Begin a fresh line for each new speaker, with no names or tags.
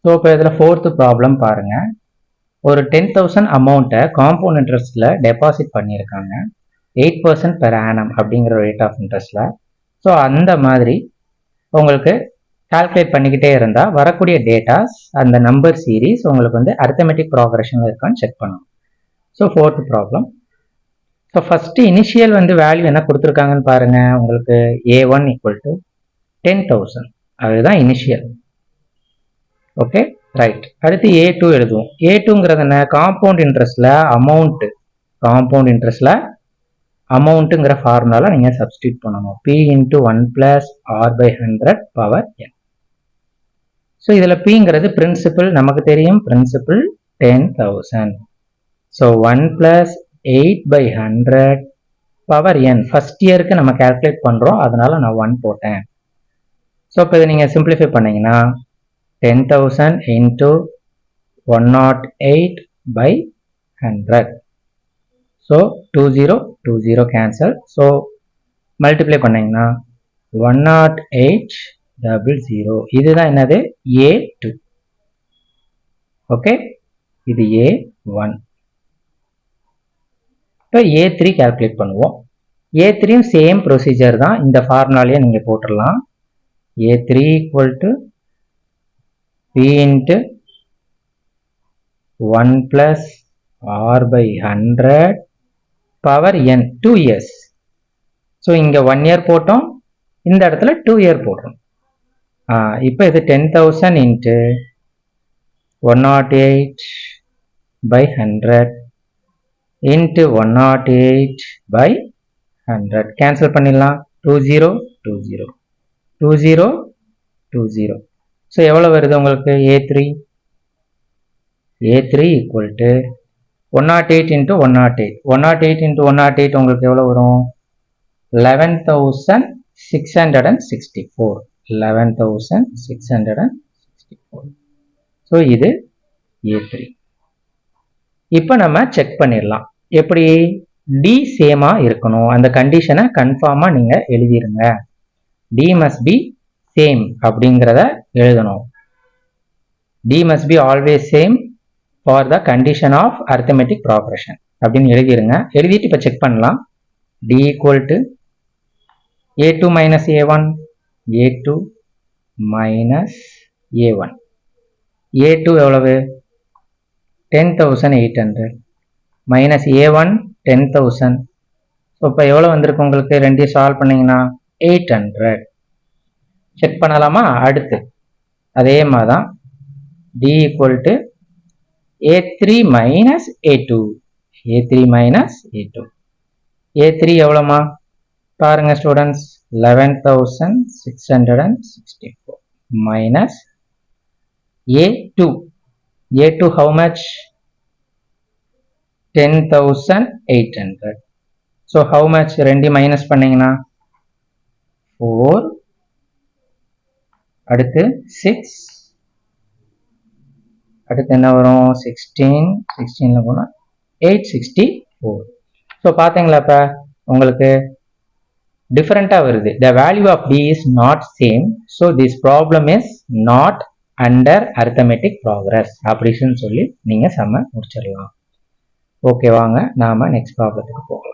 So இப்போ இதில் fourth problem பாருங்கள். ஒரு 10,000 அமௌண்ட்டை காம்பவுண்ட் இன்ட்ரெஸ்ட்டில் டெபாசிட் பண்ணியிருக்காங்க 8% பெர் ஆனம் அப்படிங்கிற ரேட் ஆஃப் இன்ட்ரெஸ்ட்டில். ஸோ அந்த மாதிரி உங்களுக்கு கால்குலேட் பண்ணிக்கிட்டே இருந்தால் வரக்கூடிய டேட்டாஸ் அந்த நம்பர் சீரீஸ் உங்களுக்கு வந்து அரித்தமெட்டிக் ப்ராக்ரஷனில் இருக்கான்னு செக் பண்ணணும். So fourth problem. So first initial வந்து வேல்யூ என்ன கொடுத்துருக்காங்கன்னு பாருங்கள். உங்களுக்கு A1 = 10,000 அதுதான் இனிஷியல். Okay right. அடுத்து A2 எழுதுவோம். A2ங்கிறது என்ன? காம்பவுண்ட் இன்ட்ரெஸ்ட்டில் அமௌண்ட்டுங்கிற ஃபார்முலால நீங்கள் சப்ஸ்டியூட் பண்ணணும். P × 1 + R/100 power n. So இதில் Pங்கிறது பிரின்சிபல், நமக்கு தெரியும் principal 10,000. So 1 + 8/100 power n. First இயருக்கு நம்ம கால்குலேட் பண்ணுறோம், அதனால நான் 1 போட்டேன். ஸோ இப்போ இதை நீங்கள் சிம்பிளிஃபை பண்ணீங்கன்னா 10,000 × 108/100. So 20 cancel. ஸோ மல்டிப்ளை பண்ணிங்கன்னா 10800. இதுதான் என்னது? A2. ஓகே, இது A1. இப்போ A3 கால்குலேட் பண்ணுவோம். A3யும் சேம் ப்ரொசீஜர் தான், இந்த ஃபார்முலாலேயே நீங்கள் போட்டுடலாம். A3 = P × 1 + R/100 power n. 2 years. So இங்கே 1 year போட்டோம், இந்த இடத்துல 2 year போடுறோம். இப்போ இது 10,000 × 108/100 × 108/100 கேன்சல் பண்ணிடலாம். 20 20 20 20. ஸோ எவ்வளோ வருது உங்களுக்கு? A3 = 108 × 108. 108 × 108 உங்களுக்கு எவ்வளோ வரும்? 11,664. 11,664. ஸோ இது A3. இப்போ நம்ம செக் பண்ணிடலாம். எப்படி? D சேமா இருக்கணும், அந்த கண்டிஷனை கன்ஃபார்மாக நீங்கள் எழுதிருங்க. D must be same அப்படிங்கிறத எழுதணும். D must be always same for the condition of arithmetic progression அப்படின்னு எழுதிருங்க. எழுதிட்டு இப்போ செக் பண்ணலாம். D = A2 - A1. A2 - A1. A2 எவ்வளவு? 10,800 மைனஸ் A1 10,000. ஸோ இப்போ எவ்வளோ வந்திருக்கு உங்களுக்கு? ரெண்டையும் சால்வ் பண்ணிங்கன்னா 800. செக் பண்ணலாமா? அடுத்து அதே மாதிரி தான் D = A3 - A2. A3 - A2. A3 எவ்வளோமா பாருங்க students? 11,664 minus A2. A2 how much? 10,800. So how much? ரெண்டு மைனஸ் பண்ணீங்கன்னா 4. அடுத்து 6. அடுத்து என்ன வரும்? 16. 16ல போனா 864. ஸோ பார்த்தீங்களா? இப்போ உங்களுக்கு டிஃபரெண்ட்டாக வருது. The value of D is not same. So this problem is not under arithmetic progress அப்படின்னு சொல்லி நீங்கள் சம்ம முடிச்சிடலாம். ஓகே, வாங்க நாம நெக்ஸ்ட் ப்ராப்ளத்துக்கு போகலாம்.